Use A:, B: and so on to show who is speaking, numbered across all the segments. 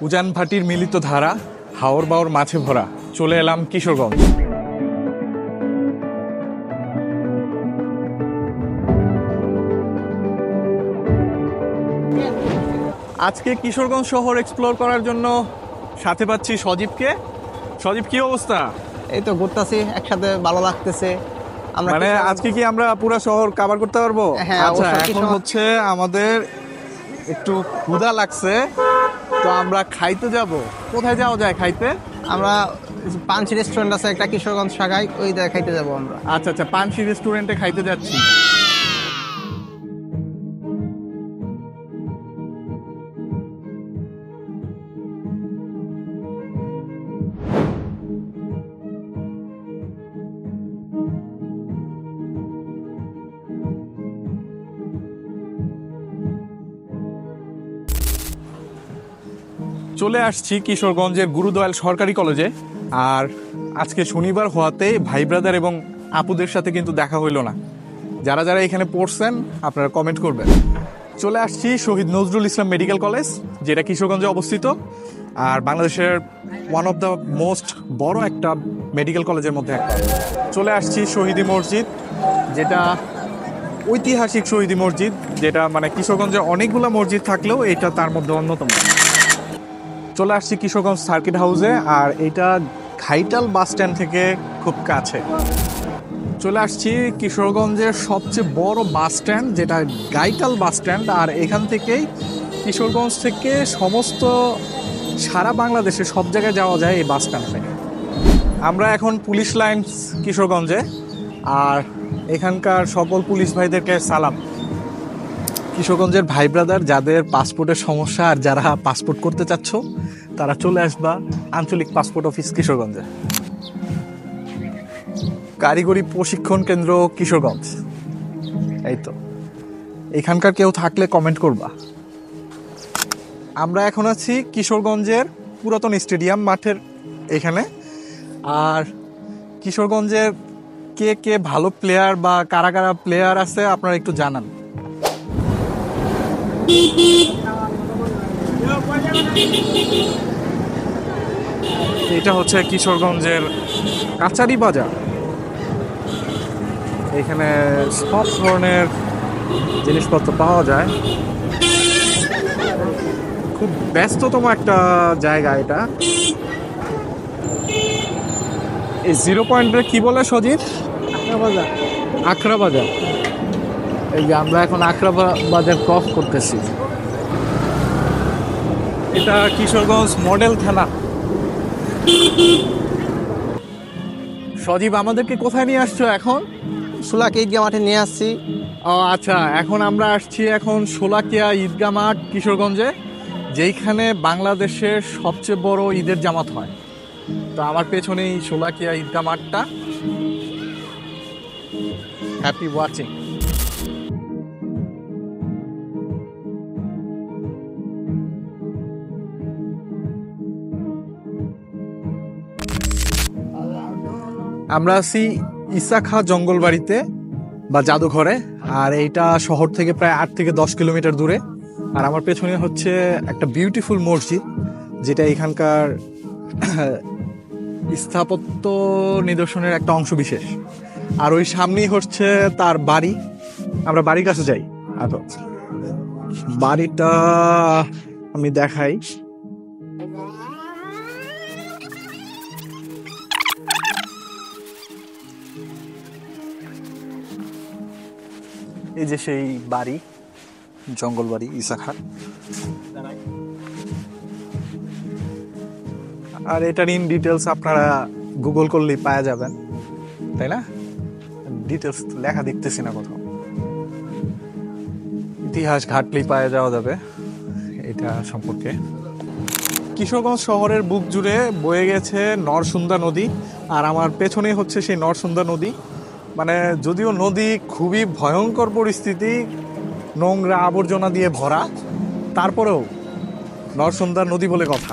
A: উজান ভাটির মিলিত ধারা, হাওর বাওর মাছে ভরা, চলে এলাম কিশোরগঞ্জ। আজকে কিশোরগঞ্জ শহর এক্সপ্লোর করার জন্য সাথে পাচ্ছি সজীবকে। সজীব, কি অবস্থা?
B: এই তো ঘুরতেছি, একসাথে ভালো লাগতেছে। আমরা
A: মানে আজকে কি আমরা পুরো শহর কভার করতে পারবো?
B: হ্যাঁ,
A: আচ্ছা,
B: অবশ্যই।
A: এখন হচ্ছে আমাদের একটু ক্ষুধা লাগছে, তো আমরা খাইতে যাব। কোথায় যাওয়া যায় খাইতে?
B: আমরা পাঞ্চি রেস্টুরেন্ট আছে একটা কিশোরগঞ্জ শাখায়, ওই জায়গায় খাইতে যাবো আমরা।
A: আচ্ছা আচ্ছা, পানসি রেস্টুরেন্টে খাইতে যাচ্ছি। চলে আসছি কিশোরগঞ্জের গুরুদয়াল সরকারি কলেজে। আর আজকে শনিবার হওয়াতে ভাই ব্রাদার এবং আপুদের সাথে কিন্তু দেখা হইলো না। যারা যারা এখানে পড়ছেন আপনারা কমেন্ট করবেন। চলে আসছি শহীদ নজরুল ইসলাম মেডিকেল কলেজ, যেটা কিশোরগঞ্জে অবস্থিত আর বাংলাদেশের ওয়ান অফ দ্য মোস্ট বড় একটা মেডিকেল কলেজের মধ্যে একটা। চলে আসছি শহীদি মসজিদ, যেটা ঐতিহাসিক শহীদি মসজিদ, যেটা মানে কিশোরগঞ্জে অনেকগুলো মসজিদ থাকলেও এটা তার মধ্যে অন্যতম। চলে আসছি কিশোরগঞ্জ সার্কিট হাউসে, আর এটা ঘাইটাল বাস স্ট্যান্ড থেকে খুব কাছে। চলে আসছি কিশোরগঞ্জের সবচেয়ে বড় বাস স্ট্যান্ড, যেটা গাইটাল বাস স্ট্যান্ড। আর এখান থেকেই কিশোরগঞ্জ থেকে সমস্ত সারা বাংলাদেশে সব জায়গায় যাওয়া যায় এই বাস স্ট্যান্ড থেকে। আমরা এখন পুলিশ লাইন্স কিশোরগঞ্জে, আর এখানকার সকল পুলিশ ভাইদেরকে সালাম। কিশোরগঞ্জের ভাই ব্রাদার যাদের পাসপোর্টের সমস্যা আর যারা পাসপোর্ট করতে চাচ্ছ, তারা চলে আসবা আঞ্চলিক পাসপোর্ট অফিস কিশোরগঞ্জে। কারিগরি প্রশিক্ষণ কেন্দ্র কিশোরগঞ্জ, এই তো। এখানকার কেউ থাকলে কমেন্ট করবা। আমরা এখন আছি কিশোরগঞ্জের পুরাতন স্টেডিয়াম মাঠের এখানে। আর কিশোরগঞ্জের কে কে ভালো প্লেয়ার বা কারা কারা প্লেয়ার আছে আপনারা একটু জানান। এটা হচ্ছে কিশোরগঞ্জের কাচারি বাজার। এখানে সব ধরনের জিনিসপত্র পাওয়া যায়। খুব ব্যস্ততম একটা জায়গা এটা। এই 0 পয়েন্টে কি বলে সজীব?
B: বাজার।
A: আখড়া বাজার। এই যে আমরা এখন আখড়া বাজার ক্রস করতেছি। এটা কিশোরগঞ্জ মডেল থানা। সজীব, আমাদেরকে কোথায় নিয়ে আসছো এখন?
B: সুলাকে ঈদগাহ মাঠে নিয়ে আসছি।
A: ও আচ্ছা, এখন আমরা আসছি এখন শোলাকিয়া ঈদগাহ মাঠ কিশোরগঞ্জে, যেইখানে বাংলাদেশের সবচেয়ে বড় ঈদের জামাত হয়। তো আমার পেছনেই শোলাকিয়া ঈদগাহ মাঠটা। Happy watching. আমরা আছি ইসাখা জঙ্গলবাড়িতে বা জাদুঘরে, আর এইটা শহর থেকে প্রায় 8 থেকে 10 কিলোমিটার দূরে। আর আমার পেছনে হচ্ছে একটা বিউটিফুল মসজিদ, যেটা এখানকার স্থাপত্য নিদর্শনের একটা অংশ বিশেষ। আর ওই সামনেই হচ্ছে তার বাড়ি। আমরা বাড়ির কাছে যাই। আচ্ছা, বাড়িটা আমি দেখাই। এই যে সেই বাড়ি, জঙ্গলবাড়ি ইসাখার। আর এটার ইন ডিটেলস আপনারা গুগল করলেই পাওয়া যাবেন, তাই না? ডিটেলস লেখা দেখতেছি না কোথাও। ইতিহাস ঘাটলেই পাওয়া যাওয়া যাবে এটা সম্পর্কে। কিশোরগঞ্জ শহরের বুক জুড়ে বয়ে গেছে নরসুন্দা নদী, আর আমার পেছনেই হচ্ছে সেই নরসুন্দা নদী। মানে যদিও নদী খুবই ভয়ঙ্কর পরিস্থিতি, নোংরা আবর্জনা দিয়ে ভরা, তারপরেও নরসুন্দা নদী বলে কথা।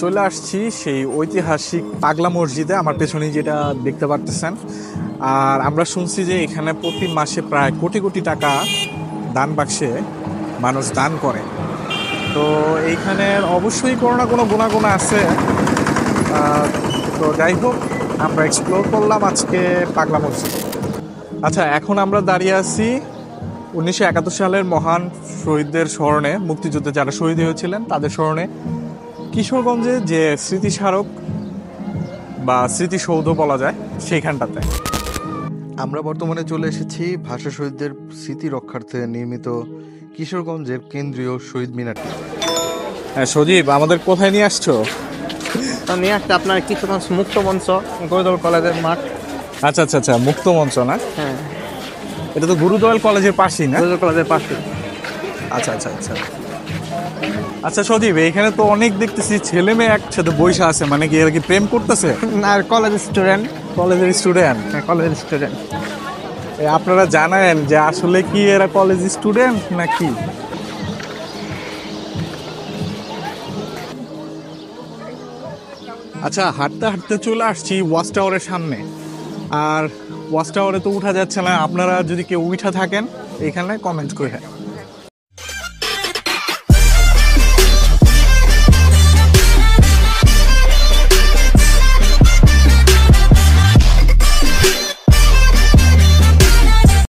A: চলে আসছি সেই ঐতিহাসিক পাগলা মসজিদে, আমার পেছনেই যেটা দেখতে পারতেছেন। আর আমরা শুনছি যে এখানে প্রতি মাসে প্রায় কোটি কোটি টাকা দান বাক্সে মানুষ দান করে। তো এইখানে অবশ্যই কোনো না কোনো গুণাগুণ আছে। তো যাই হোক, আমরা এক্সপ্লোর করলাম আজকে পাগলা মসজিদ। আচ্ছা, এখন আমরা দাঁড়িয়ে আছি 1971 সালের মহান শহীদদের স্মরণে, মুক্তিযুদ্ধে যারা শহীদ হয়েছিলেন তাদের স্মরণে কিশোরগঞ্জে যে স্মৃতিস্মারক বা স্মৃতিসৌধ বলা যায় সেইখানটাতে।
C: আমরা বর্তমানে চলে এসেছি ভাষা শহীদদের স্মৃতি রক্ষার্থে নির্মিত কিশোরগঞ্জের কেন্দ্রীয় শহীদ মিনারটি।
A: হ্যাঁ সজীব, আমাদের কোথায় নিয়ে আসছো?
B: তো নিয়ে আসছে আপনার কিশোরগঞ্জ মুক্ত মঞ্চ, গুরুদয়াল কলেজের মাঠ।
A: আচ্ছা আচ্ছা আচ্ছা, মুক্ত মঞ্চ না?
B: হ্যাঁ,
A: এটা তো গুরুদয়াল কলেজের পাশেই না?
B: গুরুদয়াল কলেজের পাশে।
A: আচ্ছা আচ্ছা আচ্ছা আচ্ছা সজীব, এখানে তো অনেক দেখতেছি ছেলে মেয়ে একসাথে বৈশা আছে, মানে কি এরা কি প্রেম করতেছে?
B: আর কলেজের স্টুডেন্ট।
A: কলেজের স্টুডেন্ট?
B: হ্যাঁ, কলেজের স্টুডেন্ট।
A: আপনারা জানেন যে আসলে কি এরা কলেজ স্টুডেন্ট নাকি? আচ্ছা, হাঁটতে হাঁটতে চলে আসছি ওয়াচ টাওয়ারের সামনে। আর ওয়াচ টাওয়ারে তো উঠা যাচ্ছে না, আপনারা যদি কেউ উঠা থাকেন এখানে কমেন্ট করে